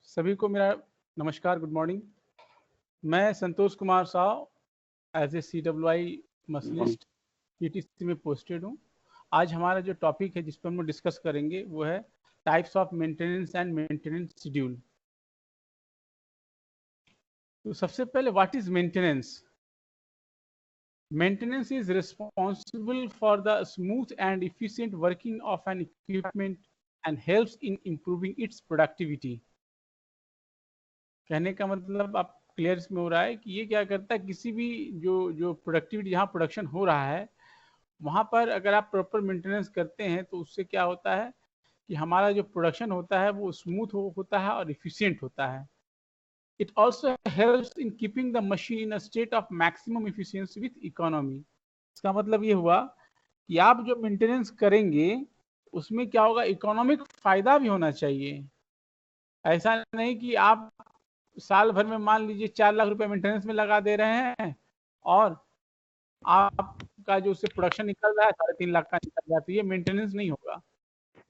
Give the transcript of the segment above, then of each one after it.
सभी को मेरा नमस्कार, गुड मॉर्निंग। मैं Santosh Kumar Sao as a CWI machinist PTC में पोस्टेड हूँ। आज हमारा जो टॉपिक है जिस पर हम लोग डिस्कस करेंगे वो है types of maintenance and maintenance schedule. तो सबसे पहले what is maintenance? Maintenance is responsible for the smooth and efficient working of an equipment and helps in improving its productivity. कहने का मतलब आप क्लियर इसमें हो रहा है कि ये क्या करता है, किसी भी जो प्रोडक्टिविटी, जहाँ प्रोडक्शन हो रहा है वहाँ पर अगर आप प्रॉपर मेंटेनेंस करते हैं तो उससे क्या होता है कि हमारा जो प्रोडक्शन होता है वो स्मूथ होता है और इफिशियंट होता है। It also helps in keeping the machine in a state of maximum efficiency with economy. इसका मतलब ये हुआ कि आप जो मेंटेनेंस करेंगे उसमें क्या होगा, इकोनॉमिक फायदा भी होना चाहिए। ऐसा नहीं कि आप साल भर में मान लीजिए 4 लाख रुपए मेंटेनेंस में लगा दे रहे हैं और आपका जो उससे प्रोडक्शन निकल रहा है 3.5 लाख का निकल रहा है, तो ये मेंटेनेंस नहीं होगा।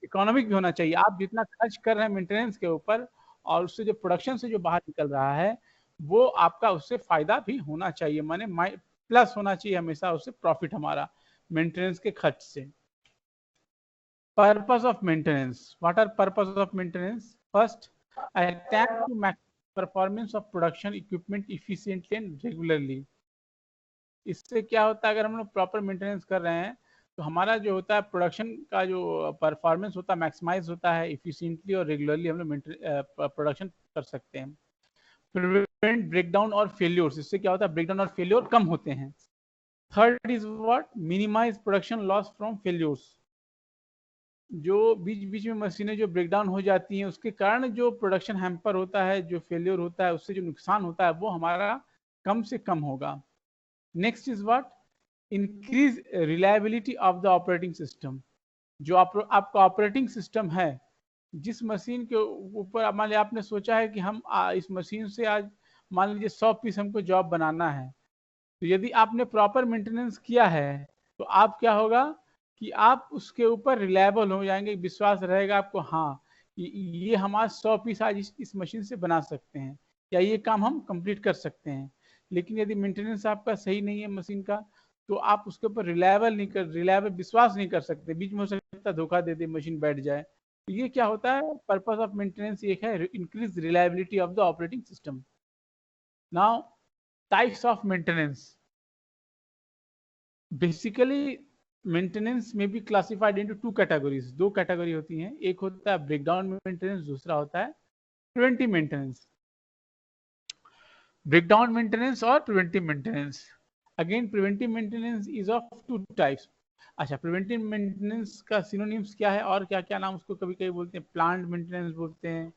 इकोनॉमिक भी होना चाहिए। आप जितना खर्च कर रहे हैं मेंटेनेंस के ऊपर और उससे जो प्रोडक्शन से जो बाहर निकल रहा है वो आपका उससे फायदा भी होना चाहिए, माने प्लस होना चाहिए हमेशा उससे प्रॉफिट हमारा मेंटेनेंस के खर्च से। Purpose of maintenance, what are purpose of maintenance? First, attack to max performance of production equipment efficiently and regularly. इससे क्या होता है, अगर हम लोग प्रॉपर मेंटेनेंस कर रहे हैं तो हमारा जो होता है प्रोडक्शन का जो परफॉर्मेंस होता है मैक्सिमाइज होता है, इफिशिएंटली और रेगुलरली हम लोग प्रोडक्शन कर सकते हैं। प्रिवेंट ब्रेकडाउन और फेल्योर्स, इससे क्या होता है ब्रेकडाउन और फेल्योर कम होते हैं। Third is what, minimize production loss from failures. जो बीच बीच में मशीनें जो ब्रेकडाउन हो जाती हैं उसके कारण जो प्रोडक्शन हैम्पर होता है, जो फेल्योर होता है, उससे जो नुकसान होता है वो हमारा कम से कम होगा। Next is what, increase reliability of the operating system. जो आपका ऑपरेटिंग सिस्टम है, जिस मशीन के ऊपर मान लीजिए आपने सोचा है कि हम इस मशीन से आज मान लीजिए 100 पीस हमको जॉब बनाना है, तो यदि आपने प्रॉपर मेंटेनेंस किया है तो आप क्या होगा कि आप उसके ऊपर रिलायबल हो जाएंगे, विश्वास रहेगा आपको, हाँ ये हमारा 100 पीस आज इस मशीन से बना सकते हैं या ये काम हम कंप्लीट कर सकते हैं। लेकिन यदि मेंटेनेंस आपका सही नहीं है मशीन का तो आप उसके ऊपर रिलायबल विश्वास नहीं कर सकते, बीच में हो सकता है धोखा दे दे, मशीन बैठ जाए। तो ये क्या होता है, पर्पस ऑफ मेंटेनेंस एक है increase reliability of the operating system. Now types of maintenance. Basically maintenance में भी क्लासिफाइड इनटू 2 कैटेगरीज, 2 कैटेगरी होती हैं। एक होता है ब्रेकडाउन मेंटेनेंस, दूसरा होता है प्रिवेंटिव मेंटेनेंस। ब्रेकडाउन मेंटेनेंस और preventive maintenance. Again preventive maintenance is of 2 types. अच्छा, प्रिवेंटिव मेंटेनेंस का सिनोनिम्स क्या है और क्या क्या नाम उसको कभी कभी बोलते हैं? प्लांट मेंटेनेंस बोलते हैं,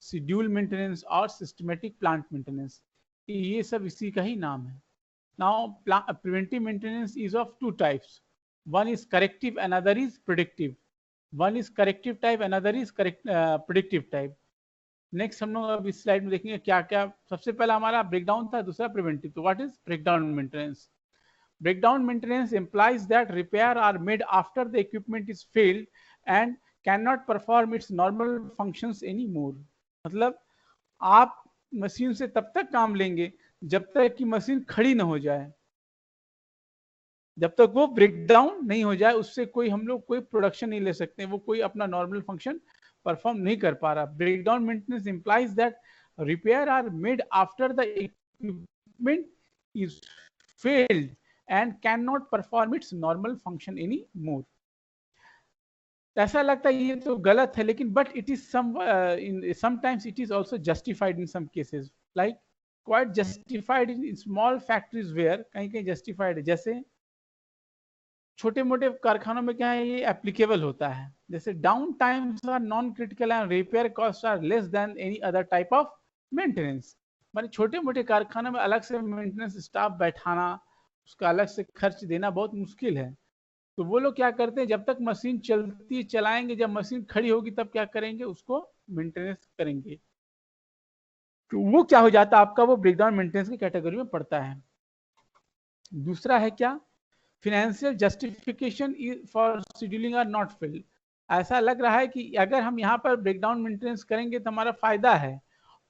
शेड्यूल मेंटेनेंस और सिस्टमेटिक प्लांट मेंटेनेंस। ये सब इसी का ही नाम है। Now, preventive maintenance is of 2 types. One is corrective, another is predictive. One is corrective type, another is predictive type. Next हम लोग अब इस स्लाइड में देखेंगे क्या क्या। सबसे पहला हमारा ब्रेकडाउन था, दूसरा प्रिवेंटिव। तो what is breakdown maintenance? Breakdown maintenance implies that repair are made after the equipment is failed and cannot perform its normal functions anymore. मतलब आप मशीन से तब तक काम लेंगे जब तक कि मशीन खड़ी ना हो जाए, जब तक वो ब्रेक डाउन नहीं हो जाए उससे कोई हम लोग कोई प्रोडक्शन नहीं ले सकते, वो कोई अपना नॉर्मल फंक्शन परफॉर्म नहीं कर पा रहा। Break down maintenance implies that repair are made after the equipment is failed and can not perform its normal function any more. ऐसा लगता है ये तो गलत है, लेकिन but it is sometimes it is also justified in some cases, like quite justified in small factories where, कहीं कहीं जस्टिफाइड है। जैसे छोटे मोटे कारखानों में क्या है ये एप्लीकेबल होता है, जैसे down times are non critical and repair cost are less than any other type of maintenance. माने छोटे मोटे कारखानों में अलग से मेंटेनेंस स्टाफ बैठाना, उसका अलग से खर्च देना बहुत मुश्किल है। तो वो लोग क्या करते हैं, जब तक मशीन चलती चलाएंगे, जब मशीन खड़ी होगी तब क्या करेंगे, उसको मेंटेनेंस करेंगे। तो वो क्या हो जाता है आपका, वो ब्रेकडाउन मेंटेनेंस की कैटेगरी में पड़ता है। दूसरा है क्या, financial justification for scheduling are not filled. ऐसा लग रहा है कि अगर हम यहाँ पर ब्रेकडाउन मेंटेनेंस करेंगे तो हमारा फायदा है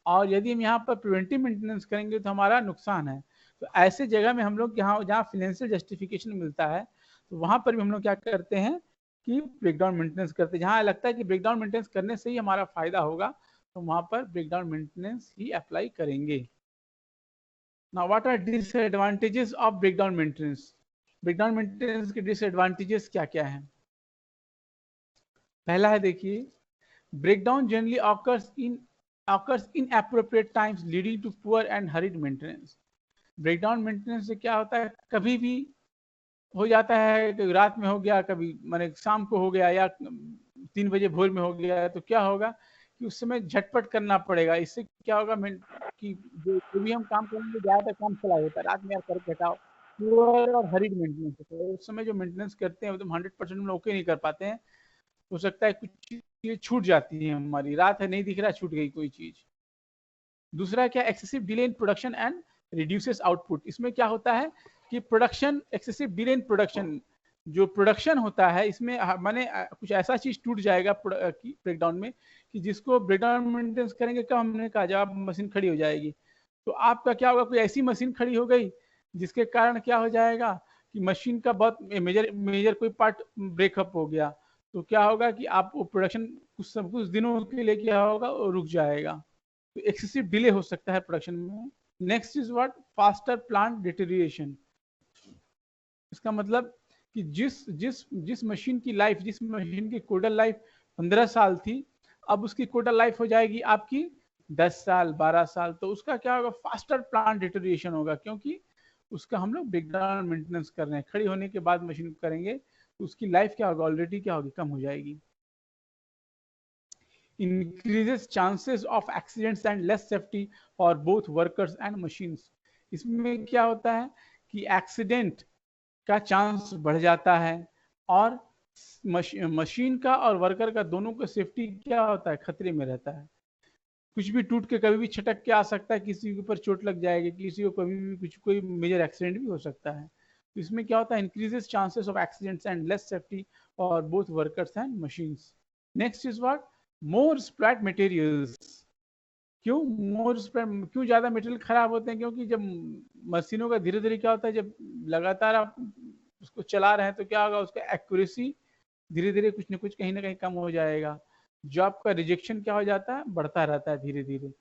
और यदि हम यहाँ पर प्रिवेंटिव मेंटेनेंस करेंगे तो हमारा नुकसान है। तो ऐसे जगह में हम लोग यहाँ जहाँ फाइनेंशियल जस्टिफिकेशन मिलता है तो वहाँ पर भी हम लोग क्या करते हैं कि ब्रेकडाउन मेंटेनेंस करते हैं। जहाँ लगता है कि ब्रेकडाउन मेंटेनेंस करने से ही हमारा फायदा होगा तो वहाँ पर ब्रेकडाउन मेंटेनेंस ही अप्लाई करेंगे। Now what are disadvantages of breakdown maintenance? Breakdown maintenance के डिसएडवांटेजेस क्या क्या हैं? पहला है, देखिए, breakdown generally occurs in appropriate times leading to poor and hurried maintenance। Breakdown maintenance से क्या होता है, कभी भी हो जाता है, कभी रात में हो गया, कभी माने शाम को हो गया या 3 बजे भोर में हो गया, तो क्या होगा कि उस समय झटपट करना पड़ेगा। इससे क्या होगा कि जो भी हम काम करेंगे ज्यादातर काम चला होता है, रात में यार करके हटाओ, पुअर और हरीड मेंटेनेंस। तो उस समय जो मेंटेनेंस करते हैं वो तो 100% हम ओके नहीं कर पाते हैं। हो सकता है कुछ चीजें छूट जाती है हमारी, रात है नहीं दिख रहा, छूट गई कोई चीज। दूसरा क्या, excessive delay in production and reduces output. इसमें क्या होता है कि production, excessive delay in production, जो प्रोडक्शन होता है इसमें माने कुछ ऐसा चीज टूट जाएगा ब्रेकडाउन में कि जिसको ब्रेकडाउन मेंटेनेंस करेंगे कब, हमने कहा जब मशीन खड़ी हो जाएगी। तो आपका क्या होगा, कोई ऐसी मशीन खड़ी हो गई जिसके कारण क्या हो जाएगा कि मशीन का बहुत मेजर कोई पार्ट ब्रेकअप हो गया, तो क्या होगा कि आप प्रोडक्शन कुछ दिनों के लिए क्या होगा, रुक जाएगा। तो एक्सेसिव डिले हो सकता है प्रोडक्शन में। Next is what, faster plant deterioration. इसका मतलब कि जिस मशीन की लाइफ, जिस मशीन की कोडल लाइफ 15 साल थी, अब उसकी कोडल लाइफ हो जाएगी आपकी 10 साल 12 साल। तो उसका क्या होगा, फास्टर प्लांट डिटेरिएशन होगा, क्योंकि उसका हम लोग ब्रेकडाउन मेंटेनेंस कर रहे हैं। खड़ी होने के बाद मशीन करेंगे तो उसकी लाइफ क्या होगा, ऑलरेडी क्या होगी, कम हो जाएगी। increases chances of accidents and less safety for both workers and machines। इसमें क्या होता है कि एक्सीडेंट का चांस बढ़ जाता है और मशीन का और वर्कर का दोनों का सेफ्टी क्या होता है, खतरे में रहता है। कुछ भी टूट के कभी भी छटक के आ सकता है, किसी के ऊपर चोट लग जाएगी, किसी को कभी भी कुछ कोई मेजर एक्सीडेंट भी हो सकता है। तो इसमें क्या होता है, increases chances of accidents and less safety for both workers and machines. Next is what, more splat materials. क्यों मोर स्प्लैट, क्यों ज्यादा मटेरियल खराब होते हैं? क्योंकि जब मशीनों का धीरे धीरे क्या होता है, जब लगातार आप उसको चला रहे हैं तो क्या होगा, उसका एक्यूरेसी धीरे धीरे कुछ न कुछ कहीं ना कहीं कम हो जाएगा। जो आपका रिजेक्शन क्या हो जाता है, बढ़ता रहता है धीरे धीरे।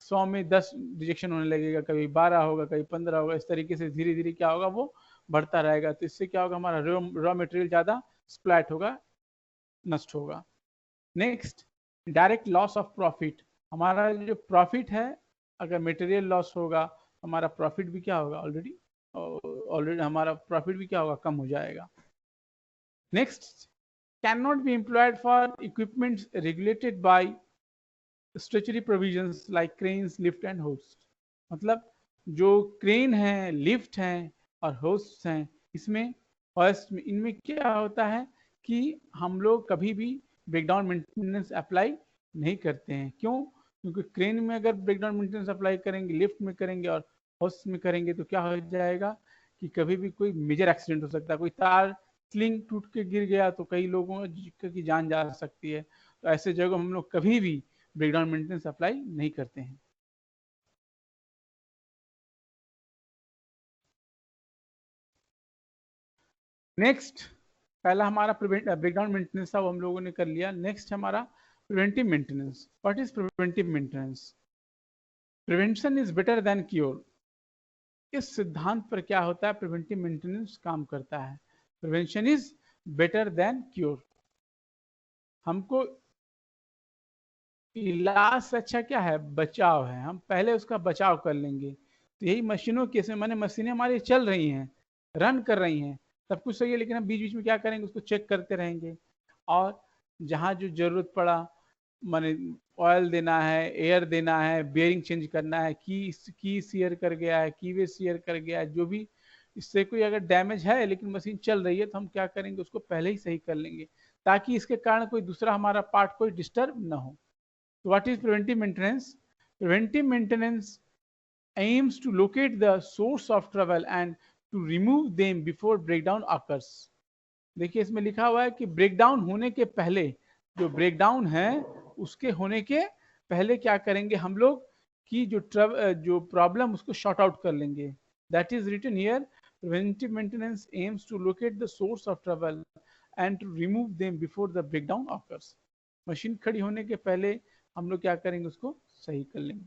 100 में 10 रिजेक्शन होने लगेगा, कभी 12 होगा, कभी 15 होगा, इस तरीके से धीरे धीरे क्या होगा, वो बढ़ता रहेगा। तो इससे क्या होगा, हमारा रॉ मटेरियल ज्यादा स्प्लैट होगा, नष्ट होगा। Next, direct loss of profit. हमारा जो प्रॉफिट है, अगर मटेरियल लॉस होगा हमारा प्रॉफिट भी क्या होगा, ऑलरेडी हमारा प्रॉफिट भी क्या होगा, कम हो जाएगा। Next, can not be employed for equipments regulated by statutory provisions like cranes, lift and host. मतलब जो क्रेन है, लिफ्ट हैं और होस्ट हैं, इसमें फर्स्ट में इनमें क्या होता है कि हम लोग कभी भी ब्रेकडाउन मेंटेनेंस अप्लाई नहीं करते हैं। क्यों? क्योंकि क्रेन में अगर ब्रेकडाउन मेंटेनेंस अप्लाई करेंगे, लिफ्ट में करेंगे और होस्ट में करेंगे तो क्या हो जाएगा कि कभी भी कोई मेजर एक्सीडेंट हो सकता है। कोई तार स्लिंग टूट के गिर गया तो कई लोगों की जान जा सकती है। तो ऐसे जगह हम लोग कभी भी ब्रेकडाउन मेंटेनेंस अप्लाई नहीं करते हैं। नेक्स्ट, पहला हमारा ब्रेकडाउन मेंटेनेंस था, वो हम लोगों ने कर लिया। नेक्स्ट हमारा preventive maintenance. What is preventive maintenance? Prevention is better than cure. इस सिद्धांत पर क्या होता है, प्रिवेंटिव मेंटेनेंस काम करता है। Prevention is better than cure. हमको इलाज से अच्छा क्या है, बचाव है। हम पहले उसका बचाव कर लेंगे। तो यही मशीनों के से मैंने मशीनें हमारी चल रही हैं, रन कर रही हैं, सब कुछ सही है, लेकिन हम बीच बीच में क्या करेंगे, उसको चेक करते रहेंगे। और जहाँ जो जरूरत पड़ा, माने ऑयल देना है, एयर देना है, बेयरिंग चेंज करना है, की सीयर कर गया है, कीवे सीयर कर गया है, जो भी इससे कोई अगर डैमेज है लेकिन मशीन चल रही है तो हम क्या करेंगे, उसको पहले ही सही कर लेंगे, ताकि इसके कारण कोई दूसरा हमारा पार्ट कोई डिस्टर्ब ना हो। So what is preventive maintenance? Preventive maintenance aims to locate the source of trouble and to remove them before breakdown occurs। देखिए इसमें लिखा हुआ है कि ब्रेकडाउन होने के पहले, जो ब्रेकडाउन है उसके होने के पहले क्या करेंगे हम लोग कि जो प्रॉब्लम उसको शॉर्ट आउट कर लेंगे. That is written here, preventive maintenance aims to locate the source of trouble and to remove them before the breakdown occurs. Machine खड़ी होने के पहले हम लोग क्या करेंगे, उसको सही कर लेंगे.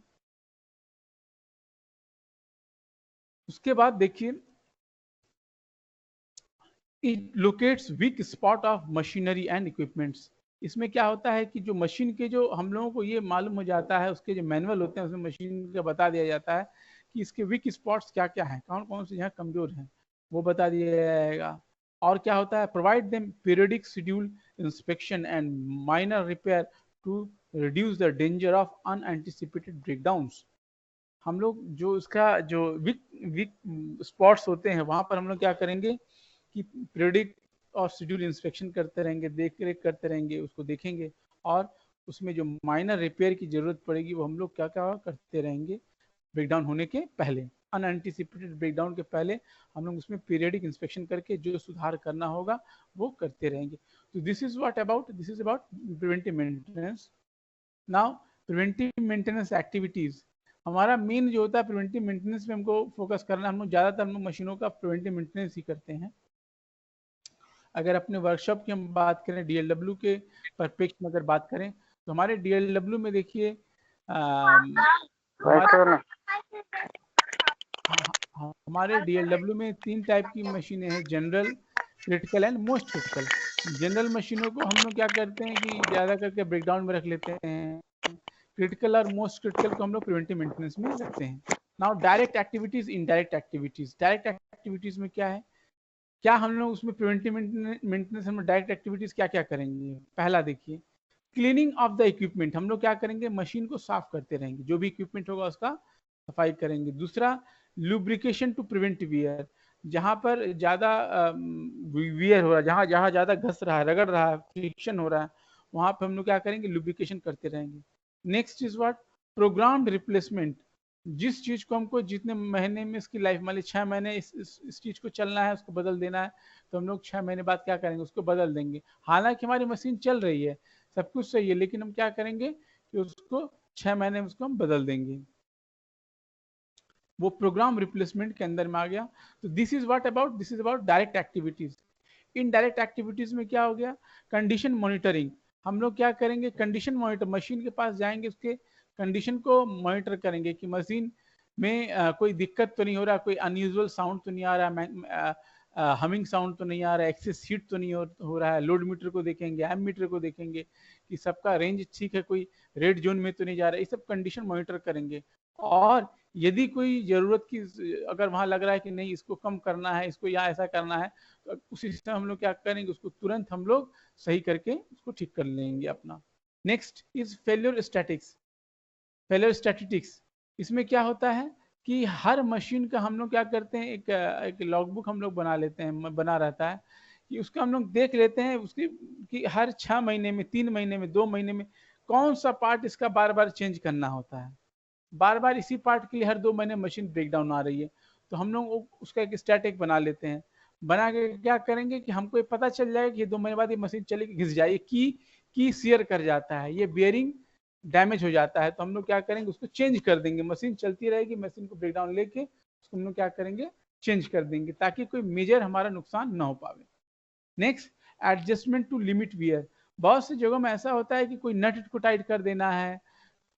उसके बाद देखिए, it locates week spot of machinery and equipments. इसमें क्या होता है कि जो मशीन के, जो हम लोगों को ये मालूम हो जाता है, उसके जो मैनुअल होते हैं उसमें मशीन का बता दिया जाता है कि इसके वीक स्पॉट्स क्या क्या हैं, कौन कौन से यहाँ कमजोर हैं, वो बता दिया जाएगा. और क्या होता है, provide them periodic schedule inspection and minor repair to reduce the danger of unanticipated breakdowns. हम लोग जो उसका जो वीक वीक स्पॉट्स होते हैं वहां पर हम लोग क्या करेंगे कि पीरियडिक और शेड्यूल इंस्पेक्शन करते रहेंगे, देख रेख करते रहेंगे, उसको देखेंगे, और उसमें जो माइनर रिपेयर की जरूरत पड़ेगी वो हम लोग क्या क्या करते रहेंगे ब्रेकडाउन होने के पहले, अनएंटिसिपेटेड ब्रेकडाउन के पहले हम लोग उसमें पीरियडिक इंस्पेक्शन करके जो सुधार करना होगा वो करते रहेंगे. तो this is about preventive maintenance. Now preventive maintenance activities, हमारा मेन जो होता है प्रिवेंटिव मेंटेनेंस में हमको फोकस करना, हम लोग ज्यादातर हम लोग मशीनों का प्रिवेंटिव मेंटेनेंस ही करते हैं. अगर अपने वर्कशॉप की हम बात करें, डीएलडब्ल्यू के परिप्रेक्ष्य में अगर बात करें, तो हमारे डीएलडब्ल्यू में देखिए हमारे डीएलडब्ल्यू में 3 टाइप की मशीनें हैं, general, critical and most critical. General मशीनों को हम लोग क्या करते हैं कि ज़्यादा करके ब्रेकडाउन में रख लेते हैं. क्रिटिकल और मोस्ट क्रिटिकल को हम लोग प्रिवेंटिव मेंटेनेंस में रखते हैं. Now direct activities, indirect activities. Direct activities में क्या है, क्या हम लोग उसमें प्रिवेंटिव मेंटेनेंस में डायरेक्ट एक्टिविटीज क्या क्या करेंगे. पहला देखिए, क्लीनिंग ऑफ द इक्विपमेंट. हम लोग क्या करेंगे, मशीन को साफ करते रहेंगे, जो भी इक्विपमेंट होगा उसका सफाई करेंगे. दूसरा, लुब्रिकेशन टू प्रिवेंट वियर. जहां पर ज्यादा वियर हो रहा है, जहां जहां ज्यादा घस रहा है, रगड़ रहा है, फ्रिक्शन हो रहा है, वहां पर हम लोग क्या करेंगे, लुब्रिकेशन करते रहेंगे. Next is what, programmed replacement. जिस चीज को हमको जितने महीने में इसकी लाइफ, मान ली 6 महीने इस चीज को चलना है, उसको बदल देना है, तो हम लोग 6 महीने बाद क्या करेंगे, उसको बदल देंगे. हालांकि हमारी मशीन चल रही है, सब कुछ सही है, लेकिन हम क्या करेंगे कि उसको 6 महीने में उसको हम बदल देंगे. वो प्रोग्राम रिप्लेसमेंट के अंदर में आ गया. तो this is about direct activities. Indirect activities में क्या हो गया, कंडीशन मॉनिटरिंग. हम लोग क्या करेंगे, कंडीशन मॉनिटर, मशीन के पास जाएंगे, उसके कंडीशन को मॉनिटर करेंगे कि मशीन में कोई दिक्कत तो नहीं हो रहा, कोई अनयूजुअल साउंड तो नहीं आ रहा, हमिंग साउंड तो नहीं आ रहा है, एक्सेस हीट तो नहीं हो रहा है. लोड मीटर को देखेंगे, एम मीटर को देखेंगे कि सबका रेंज ठीक है, कोई रेड जोन में तो नहीं जा रहा है. ये सब कंडीशन मॉनिटर करेंगे. और यदि कोई जरूरत की, अगर वहां लग रहा है कि नहीं इसको कम करना है, इसको यहाँ ऐसा करना है, तो उसी से हम लोग क्या करेंगे, उसको तुरंत हम लोग सही करके उसको ठीक कर लेंगे अपना. Next is failure statics. Failure statistics, इसमें क्या होता है कि हर मशीन का हम लोग क्या करते हैं, एक लॉगबुक हम लोग बना लेते हैं, बना रहता है कि उसका हम लोग देख लेते हैं उसकी कि हर 6 महीने में, 3 महीने में, 2 महीने में कौन सा पार्ट इसका बार बार चेंज करना होता है. बार बार इसी पार्ट के लिए हर 2 महीने मशीन ब्रेकडाउन आ रही है, तो हम लोग उसका एक स्टैटिक बना लेते हैं. बना के क्या करेंगे कि हमको ये पता चल जाएगा कि 2 महीने बाद ये मशीन चलेगी, घिस जाए, की शेयर कर जाता है, ये बियरिंग डैमेज हो जाता है, तो हम लोग क्या करेंगे, उसको चेंज कर देंगे. मशीन चलती रहेगी, मशीन को ब्रेकडाउन लेके उसको हम लोग क्या करेंगे, चेंज कर देंगे, ताकि कोई मेजर हमारा नुकसान ना हो पावे. Next, adjustment to limit wear. बहुत सी जगहों में ऐसा होता है कि कोई नट को टाइट कर देना है,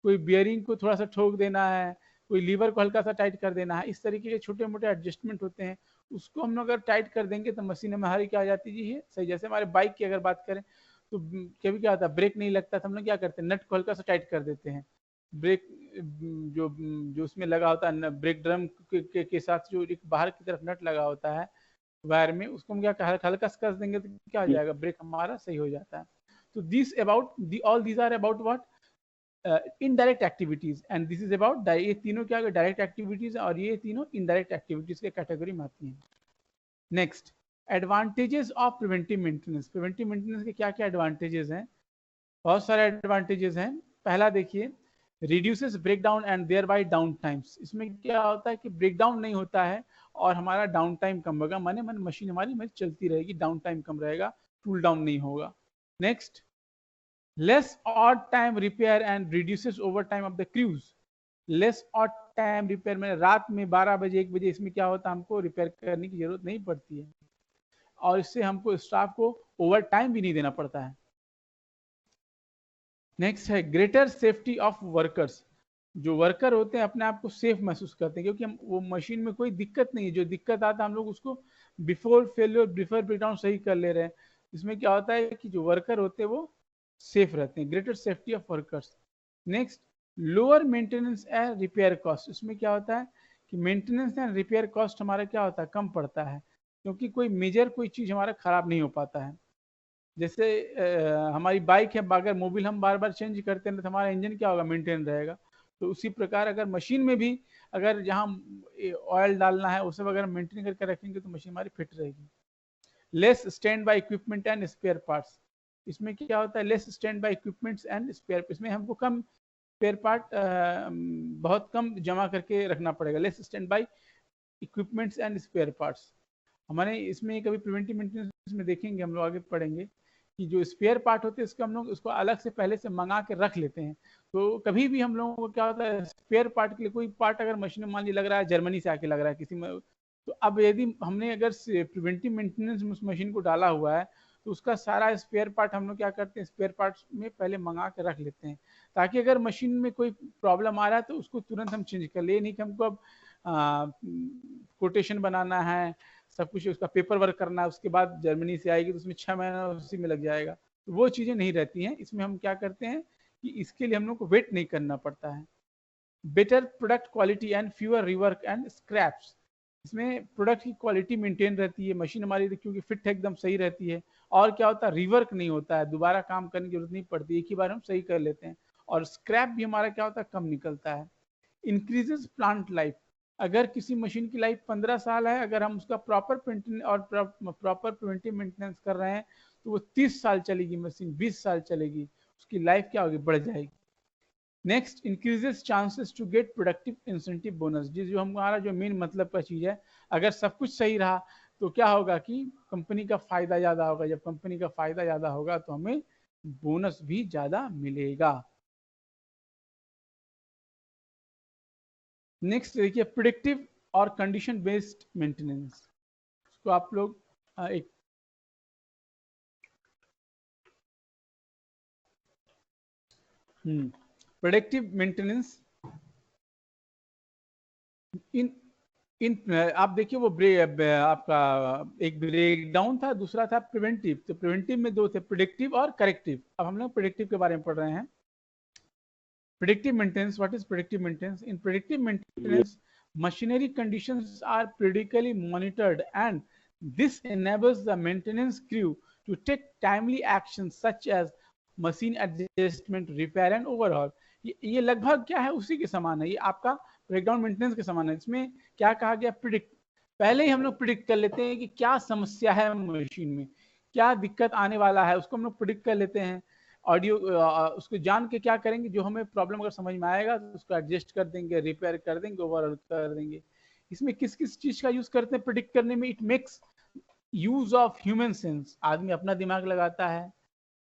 कोई बियरिंग को थोड़ा सा ठोक देना है, कोई लीवर को हल्का सा टाइट कर देना है. इस तरीके के छोटे मोटे एडजस्टमेंट होते हैं, उसको हम लोग अगर टाइट कर देंगे तो मशीन हमारी क्या आ जाती है सही. जैसे हमारे बाइक की अगर बात करें, तो कभी क्या होता है, ब्रेक नहीं लगता, तो हम लोग क्या करते हैं, नट को हल्का सा टाइट कर देते हैं. ब्रेक जो जो उसमें लगा होता है, ब्रेक ड्रम के साथ जो एक बाहर की तरफ नट लगा होता है वायर में, उसको हम क्या हल्का सा कस देंगे तो क्या हो जाएगा, ब्रेक हमारा सही हो जाता है. तो this about all these are about what, indirect activities. And this is about, ये तीनों क्या डायरेक्ट एक्टिविटीज और ये तीनों इनडायरेक्ट एक्टिविटीज के कैटेगरी में आती हैं. Next, advantages of preventive maintenance. Preventive maintenance के क्या क्या एडवांटेजेस हैं, बहुत सारे एडवांटेजेस हैं. पहला देखिए, reduces breakdown and thereby down times. इसमें क्या होता है कि ब्रेकडाउन नहीं होता है और हमारा डाउन टाइम कम होगा, माने मशीन हमारी चलती रहेगी, डाउन टाइम कम रहेगा, टूल डाउन नहीं होगा. Next, less odd time repair and reduces overtime of the crews. Less out time repair में रात में 12 बजे 1 बजे इसमें क्या होता है, हमको रिपेयर करने की जरूरत नहीं पड़ती है, और इससे हमको स्टाफ को ओवर टाइम भी नहीं देना पड़ता है। नेक्स्ट है ग्रेटर सेफ्टी ऑफ वर्कर्स। जो वर्कर होते हैं अपने आप को सेफ महसूस करते हैं, क्योंकि हम वो मशीन में कोई दिक्कत नहीं है, जो दिक्कत आता है हम लोग उसको बिफोर फेलियर बिफोर ब्रेकडाउन सही कर ले रहे हैं। इसमें क्या होता है कि जो वर्कर होते हैं वो सेफ रहते हैं, greater safety of workers. Next lower maintenance and repair cost. इसमें क्या होता है कि मेंटेनेंस एंड रिपेयर कॉस्ट हमारा क्या होता है, कम पड़ता है, क्योंकि कोई मेजर कोई चीज हमारा खराब नहीं हो पाता है। जैसे हमारी बाइक है, अगर मोबिल हम बार बार चेंज करते हैं तो हमारा इंजन क्या होगा, मेंटेन रहेगा। तो उसी प्रकार अगर मशीन में भी अगर जहाँ ऑयल डालना है उसे अगर मेंटेन करके रखेंगे तो मशीन हमारी फिट रहेगी। Less standby equipment and spare parts. इसमें क्या होता है, less standby equipments and spare, इसमें हमको कम स्पेयर पार्ट बहुत कम जमा करके रखना पड़ेगा। Less standby equipments and spare parts. हमारे इसमें कभी प्रिवेंटिव मेंटेनेंस में देखेंगे, हम लोग आगे पढ़ेंगे कि जो स्पेयर पार्ट होते हैं इसको हम लोग उसको अलग से पहले से मंगा के रख लेते हैं। तो कभी भी हम लोगों को क्या होता है, स्पेयर पार्ट के लिए कोई पार्ट अगर मशीन में मान लीजिए लग रहा है जर्मनी से आके लग रहा है किसी में, तो अब यदि हमने अगर प्रिवेंटिव मेंटेनेंस में उस मशीन को डाला हुआ है तो उसका सारा स्पेयर पार्ट हम लोग क्या करते हैं, स्पेयर पार्ट में पहले मंगा के रख लेते हैं, ताकि अगर मशीन में कोई प्रॉब्लम आ रहा है तो उसको तुरंत हम चेंज कर ले। नहीं कि हमको अब कोटेशन बनाना है, सब कुछ उसका पेपर वर्क करना है, उसके बाद जर्मनी से आएगी तो उसमें 6 महीना उसी में लग जाएगा। तो वो चीजें नहीं रहती हैं इसमें। हम क्या करते हैं कि इसके लिए हम लोग को वेट नहीं करना पड़ता है। Better product quality and fewer rework and scraps. इसमें प्रोडक्ट की क्वालिटी मेंटेन रहती है, मशीन हमारी क्योंकि फिट एकदम सही रहती है, और क्या होता है, रिवर्क नहीं होता है, दोबारा काम करने की जरूरत नहीं पड़ती, एक ही बार हम सही कर लेते हैं, और स्क्रैप भी हमारा क्या होता है, कम निकलता है। Increases plant life. अगर किसी मशीन की लाइफ 15 साल है, अगर हम उसका प्रॉपर और प्रॉपर प्रिवेंटिव मेंटेनेंस कर रहे हैं तो वो 30 साल चलेगी मशीन, 20 साल चलेगी, उसकी लाइफ क्या होगी, बढ़ जाएगी। Next increases chances to get productive incentive bonus. जिस जो हमारा जो मेन मतलब का चीज है, अगर सब कुछ सही रहा तो क्या होगा कि कंपनी का फायदा ज्यादा होगा, जब कंपनी का फायदा ज्यादा होगा तो हमें बोनस भी ज्यादा मिलेगा। नेक्स्ट देखिए प्रिडिक्टिव और कंडीशन बेस्ड मेंटेनेंस। इसको आप लोग एक प्रिडिक्टिव मेंटेनेंस इन इन आप देखिए वो आपका एक ब्रेक डाउन था, दूसरा था प्रिवेंटिव। तो प्रिवेंटिव में दो थे, प्रिडिक्टिव और करेक्टिव। अब हम लोग प्रिडिक्टिव के बारे में पढ़ रहे हैं। Predictive maintenance. What is predictive maintenance? In predictive maintenance, machinery conditions are periodically monitored, and this enables the maintenance crew to take timely actions such as machine adjustment, repair and overhaul. ये लगभग क्या है, उसी के समान है, ये आपका ब्रेकडाउन मेंटेनेंस के समान है। इसमें क्या कहा गया, प्रिडिक्ट। पहले ही हम लोग प्रिडिक्ट कर लेते हैं कि क्या समस्या है मशीन में, क्या दिक्कत आने वाला है, उसको हम लोग प्रिडिक्ट कर लेते हैं। ऑडियो उसको जान के क्या करेंगे, जो हमें प्रॉब्लम अगर समझ में आएगा तो उसको एडजस्ट कर देंगे, रिपेयर कर देंगे, ओवरऑल कर देंगे। इसमें किस किस चीज का यूज करते हैं प्रिडिक्ट करने में, it makes use of human sense, आदमी अपना दिमाग लगाता है,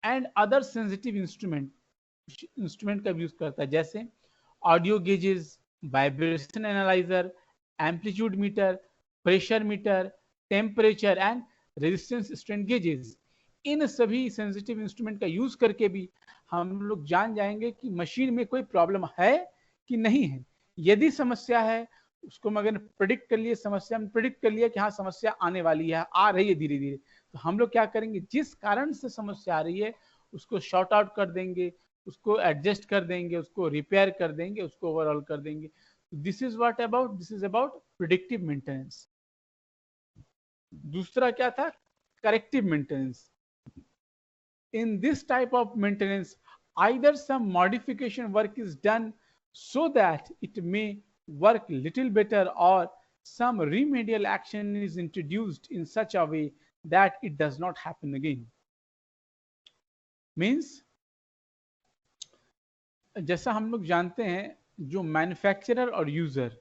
एंड अदर सेंसिटिव इंस्ट्रूमेंट का यूज करता है, जैसे audio gauges, vibration analyser, amplitude meter, pressure meter, temperature and resistance strain gauges. इन सभी सेंसिटिव इंस्ट्रूमेंट का यूज करके भी हम लोग जान जाएंगे कि मशीन में कोई प्रॉब्लम है कि नहीं है। यदि समस्या है उसको हम अगर प्रिडिक्ट कर लिए, समस्या में प्रिडिक्ट कर लिया कि हाँ समस्या आने वाली है, आ रही है धीरे धीरे, तो हम लोग क्या करेंगे, जिस कारण से समस्या आ रही है उसको शॉर्ट आउट कर देंगे, उसको एडजस्ट कर देंगे, उसको रिपेयर कर देंगे, उसको ओवरऑल कर देंगे। This is about predictive maintenance. दूसरा क्या था, corrective maintenance. In this type of maintenance, either some modification work is done so that it may work little better, or some remedial action is introduced in such a way that it does not happen again. Means जैसा हम लोग जानते हैं, जो manufacturer और user,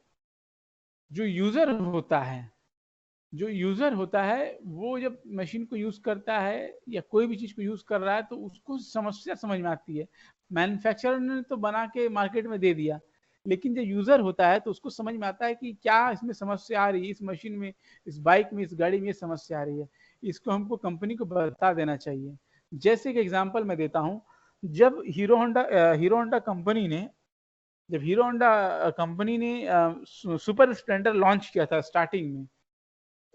जो user होता है वो जब मशीन को यूज करता है या कोई भी चीज को यूज कर रहा है तो उसको समस्या समझ में आती है। मैन्युफैक्चरर ने तो बना के मार्केट में दे दिया, लेकिन जो यूजर होता है तो उसको समझ में आता है कि क्या इसमें समस्या आ रही है, इस मशीन में, इस बाइक में, इस गाड़ी में ये समस्या आ रही है, इसको हमको कंपनी को बता देना चाहिए। जैसे कि एग्जांपल मैं देता हूं, जब हीरो होंडा कंपनी ने सुपर स्प्लेंडर लॉन्च किया था स्टार्टिंग में,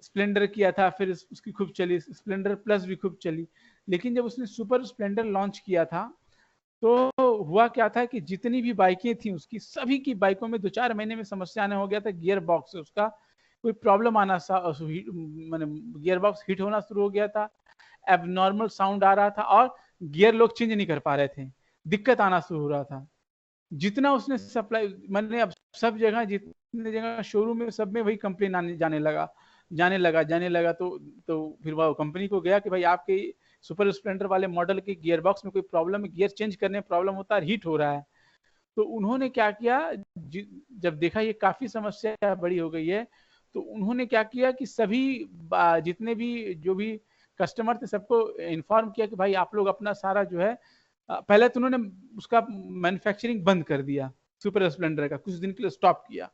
स्प्लेंडर किया था, फिर उसकी खूब चली, स्प्लेंडर प्लस भी खूब चली, लेकिन जब उसने सुपर स्प्लेंडर लॉन्च किया था तो हुआ क्या था कि जितनी भी बाइकें थी उसकी, सभी की बाइकों में 2-4 महीने में समस्या आने हो गया था, गियर बॉक्स से उसका कोई प्रॉब्लम आना सा, मैंने गियर बॉक्स हिट होना शुरू हो गया था, एबनॉर्मल साउंड आ रहा था और गियर लोग चेंज नहीं कर पा रहे थे, दिक्कत आना शुरू हो रहा था। जितना उसने सप्लाई, मैंने अब सब जगह, जितने जगह शोरूम में, सब में वही कंप्लेन आने जाने लगा तो फिर वो कंपनी को गया कि भाई आपके सुपर स्प्लेंडर वाले मॉडल के गियर बॉक्स में कोई प्रॉब्लम है, गियर चेंज करने में प्रॉब्लम होता है, हीट हो रहा है। तो उन्होंने क्या किया, जब देखा ये काफी समस्या बड़ी हो गई है, तो उन्होंने क्या किया कि सभी जितने भी जो भी कस्टमर थे सबको इन्फॉर्म किया कि भाई आप लोग अपना सारा जो है, पहले तो उन्होंने उसका मैन्युफैक्चरिंग बंद कर दिया, सुपर स्प्लेंडर का कुछ दिन के लिए स्टॉप किया।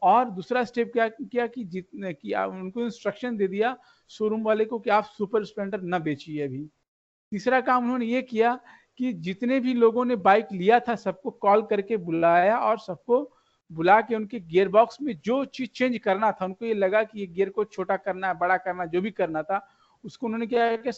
और दूसरा स्टेप क्या किया कि जितने कि उनको इंस्ट्रक्शन दे दिया शोरूम वाले को कि आप सुपर स्प्लेंडर न बेचिए अभी। तीसरा काम उन्होंने ये किया कि जितने भी लोगों ने बाइक लिया था सबको कॉल करके बुलाया और सबको बुला के उनके गियर बॉक्स में जो चीज चेंज करना था, उनको ये लगा कि ये गियर को छोटा करना है, बड़ा करना, जो भी करना था उसको उन्होंने क्या किया,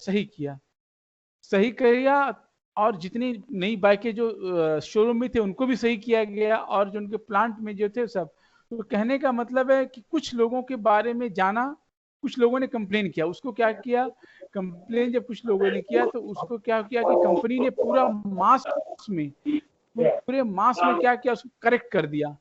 सही किया। और जितनी नई बाइकें जो शोरूम में थे उनको भी सही किया गया, और जो उनके प्लांट में जो थे सब। तो कहने का मतलब है कि कुछ लोगों के बारे में जाना, कुछ लोगों ने कंप्लेन किया, उसको क्या किया, कंप्लेन जब कुछ लोगों ने किया तो उसको क्या किया कि कंपनी ने पूरे मास में क्या किया, उसको करेक्ट कर दिया।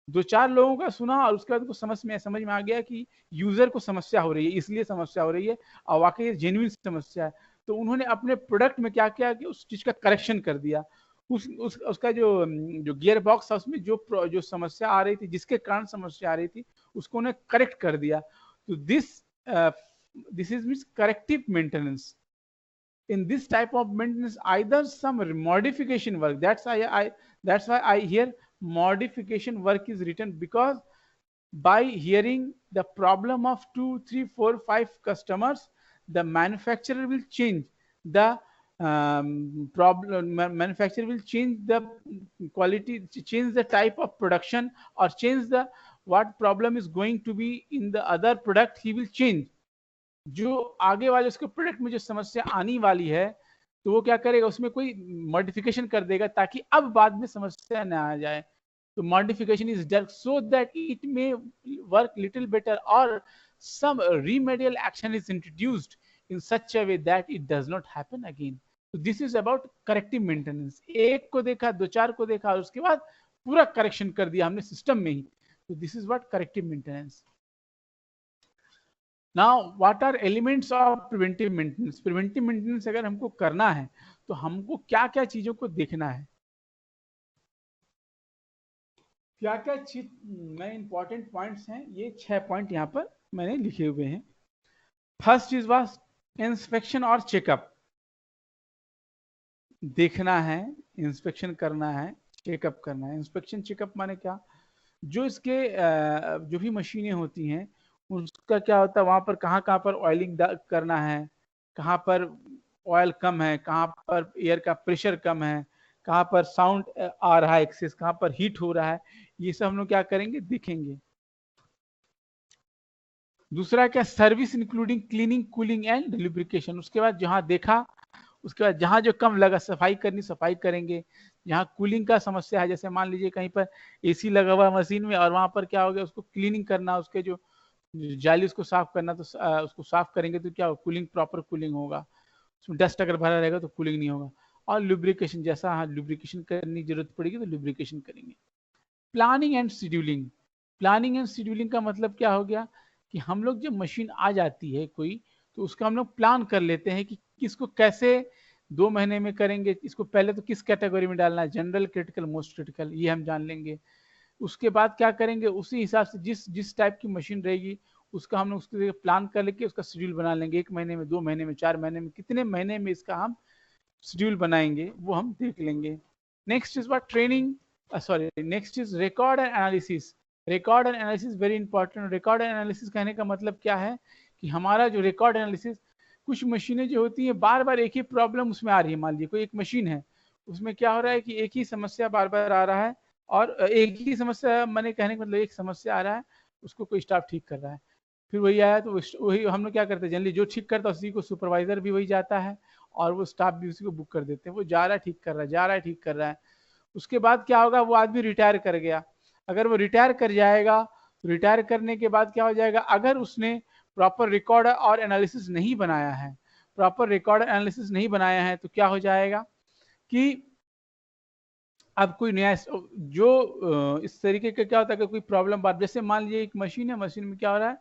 2-4 लोगों का सुना और उसके बाद उनको समझ में आ गया कि यूजर को समस्या हो रही है, इसलिए समस्या हो रही है और वाकई जेन्युइन समस्या है। तो उन्होंने अपने प्रोडक्ट में क्या किया कि उस चीज का करेक्शन कर दिया, उसका जो गियर बॉक्स था उसमें जो समस्या आ रही थी, जिसके कारण समस्या आ रही थी, उसको उन्हें करेक्ट कर दिया। तो this is means corrective maintenance. In this type of maintenance, either some modification work, that's why I hear modification work is written, because by hearing the problem of 2, 3, 4, 5 customers, the manufacturer will change the manufacturer will change the quality, change the type of production, or change the what problem is going to be in the other product, he will change। जो आगे वाले उसके product में जो समस्या आने वाली है तो वो क्या करेगा, उसमें कोई मॉडिफिकेशन कर देगा ताकि अब बाद में समस्या ना आ जाए। तो modification is done so that it may work little better, और some remedial action is introduced in such a way that it does not happen again. So this is about corrective maintenance। एक को देखा, 2-4 को देखा और उसके बाद पूरा करेक्शन कर दिया हमने सिस्टम में ही। तो this is what corrective maintenance. Now what are elements of preventive maintenance. Preventive maintenance अगर हमको करना है तो हमको क्या क्या चीजों को देखना है, क्या क्या चीज में इंपॉर्टेंट पॉइंट्स हैं, ये 6 पॉइंट यहाँ पर मैंने लिखे हुए हैं। फर्स्ट इज वाज इंस्पेक्शन और चेकअप। देखना है, इंस्पेक्शन करना है, चेकअप करना है। इंस्पेक्शन चेकअप माने क्या, जो इसके जो भी मशीनें होती हैं उसका क्या होता है, वहां पर कहाँ पर ऑयलिंग करना है, कहाँ पर ऑयल कम है, कहाँ पर एयर का प्रेशर कम है, कहाँ पर साउंड आ रहा है एक्सेस, कहाँ पर हीट हो रहा है, ये सब हम लोग क्या करेंगे, देखेंगे। दूसरा क्या, service including cleaning, cooling and lubrication. उसके बाद जहां देखा, उसके बाद जहां जो कम लगा सफाई करनी, सफाई करेंगे। जहां कूलिंग का समस्या है, जैसे मान लीजिए कहीं पर एसी लगा हुआ मशीन में और वहां पर क्या हो गया, उसको क्लीनिंग करना, उसके जो जाली उसको साफ करना, तो उसको साफ करेंगे तो क्या कूलिंग, प्रॉपर कूलिंग होगा। उसमें डस्ट अगर भरा रहेगा तो कूलिंग नहीं होगा। और लुब्रिकेशन, जैसा लुब्रिकेशन करने की जरूरत पड़ेगी तो लुब्रिकेशन करेंगे। Planning and scheduling. Planning and scheduling का मतलब क्या हो गया कि हम लोग जब मशीन आ जाती है कोई, तो उसका हम लोग प्लान कर लेते हैं कि किसको कैसे 2 महीने में करेंगे, इसको पहले तो किस कैटेगरी में डालना है, जनरल, क्रिटिकल, मोस्ट क्रिटिकल, ये हम जान लेंगे। उसके बाद क्या करेंगे, उसी हिसाब से जिस जिस टाइप की मशीन रहेगी उसका हम लोग उसके प्लान कर लेके उसका शेड्यूल बना लेंगे। 1 महीने में, 2 महीने में, 4 महीने में, कितने महीने में इसका हम शेड्यूल बनाएंगे वो हम देख लेंगे। Next is what, training sorry, next is record and analysis. Record and analysis very important. Record and analysis कहने का मतलब क्या है कि हमारा जो रिकॉर्ड एनालिसिस, कुछ मशीनें जो होती हैं बार बार एक ही प्रॉब्लम उसमें आ रही है। मान लीजिए कोई एक मशीन है, उसमें क्या हो रहा है कि एक ही समस्या बार बार आ रहा है, और एक ही समस्या, मैंने कहने का मतलब एक समस्या आ रहा है, उसको कोई स्टाफ ठीक कर रहा है, फिर वही आया तो वही हम लोग क्या करते हैं, जनरली जो ठीक करता है उसी को सुपरवाइजर भी वही जाता है, और वो स्टाफ भी उसी को बुक कर देते हैं। वो जा रहा है ठीक कर रहा है, जा रहा है ठीक कर रहा है। उसके बाद क्या होगा, वो आदमी रिटायर कर गया। अगर वो रिटायर कर जाएगा तो रिटायर करने के बाद क्या हो जाएगा, अगर उसने प्रॉपर रिकॉर्ड और एनालिसिस नहीं बनाया है, प्रॉपर रिकॉर्ड एनालिसिस नहीं बनाया है, तो क्या हो जाएगा कि अब कोई नया इस तरीके का क्या होता है कि कोई प्रॉब्लम बात, जैसे मान लीजिए एक मशीन है, मशीन में क्या हो रहा है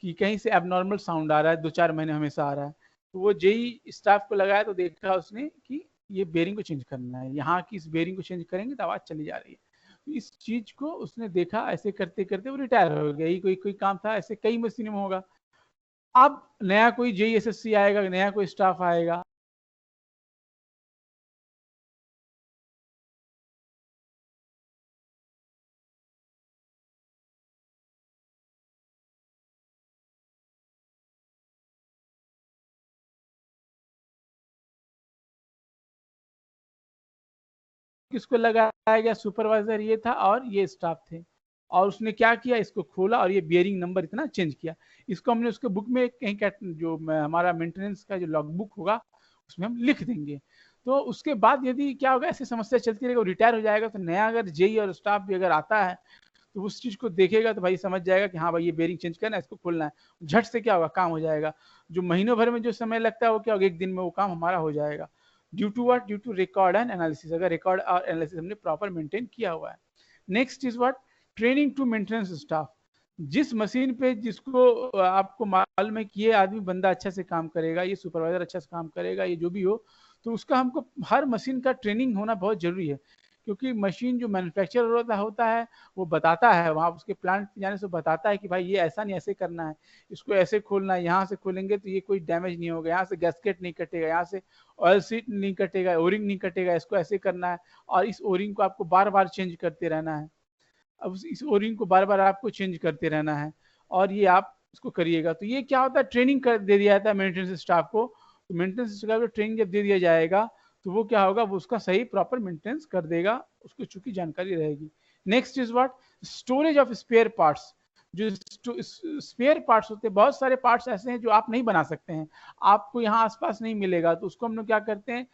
कि कहीं से एबनॉर्मल साउंड आ रहा है, 2-4 महीने हमेशा आ रहा है, तो वो जेई स्टाफ को लगाया तो देखा उसने कि ये बेरिंग को चेंज करना है, यहाँ की इस बेरिंग को चेंज करेंगे तो आवाज चली जा रही है। तो इस चीज को उसने देखा, ऐसे करते करते वो रिटायर हो गया। कोई कोई काम था, ऐसे कई मशीनों में होगा। अब नया कोई जेई एसएससी आएगा, नया कोई स्टाफ आएगा, किसको लगाया गया, सुपरवाइजर ये था और ये स्टाफ थे, और उसने क्या किया, इसको खोला और ये बियरिंग नंबर इतना चेंज किया। इसको हमने उसके बुक में कहीं जो हमारा मेंटेनेंस का जो लॉग बुक होगा उसमें हम लिख देंगे। तो उसके बाद यदि क्या होगा, ऐसी समस्या चलती रहेगी, रिटायर हो जाएगा, तो नया अगर जेई और स्टाफ भी अगर आता है तो उस चीज को देखेगा तो भाई समझ जाएगा कि हाँ भाई ये बेरिंग चेंज करना है, इसको खोलना है, झट से क्या होगा, काम हो जाएगा। जो महीनों भर में जो समय लगता है वो क्या होगा, एक दिन में वो काम हमारा हो जाएगा। Due to what, due to record and analysis. अगर रिकॉर्ड और एनालिसिस हमने प्रॉपर मेंटेन किया हुआ है। Next is what, training to maintenance staff. जिस मशीन पे जिसको आपको मालूम है कि ये आदमी बंदा अच्छा से काम करेगा, ये सुपरवाइजर अच्छा से काम करेगा, ये जो भी हो, तो उसका हमको हर मशीन का ट्रेनिंग होना बहुत जरूरी है। क्योंकि मशीन जो मैन्युफैक्चरर होता है वो बताता है, वहाँ उसके प्लांट जाने से बताता है कि भाई ये ऐसा नहीं, ऐसे करना है, इसको ऐसे खोलना है, यहाँ से खोलेंगे तो ये कोई डैमेज नहीं होगा, यहाँ से गैसकेट नहीं कटेगा, यहाँ से ऑयल सीट नहीं कटेगा, ओरिंग नहीं कटेगा, इसको ऐसे करना है, और इस ओरिंग को आपको बार बार चेंज करते रहना है। अब इस ओरिंग को बार बार आपको चेंज करते रहना है, और ये आप इसको करिएगा। तो ये क्या होता है, ट्रेनिंग कर दे दिया जाता है मेंटेनेंस स्टाफ को। तो मेंटेनेंस स्टाफ को ट्रेनिंग जब दे दिया जाएगा तो वो क्या होगा, वो उसका सही प्रॉपर मेंटेनेंस कर देगा, उसको चूंकि जानकारी रहेगी। Next is what, storage of spare parts. जो स्पेयर पार्ट्स होते हैं, बहुत सारे पार्ट्स ऐसे हैं जो आप नहीं बना सकते हैं, आपको यहाँ आसपास नहीं मिलेगा, तो उसको हम लोग क्या करते हैं,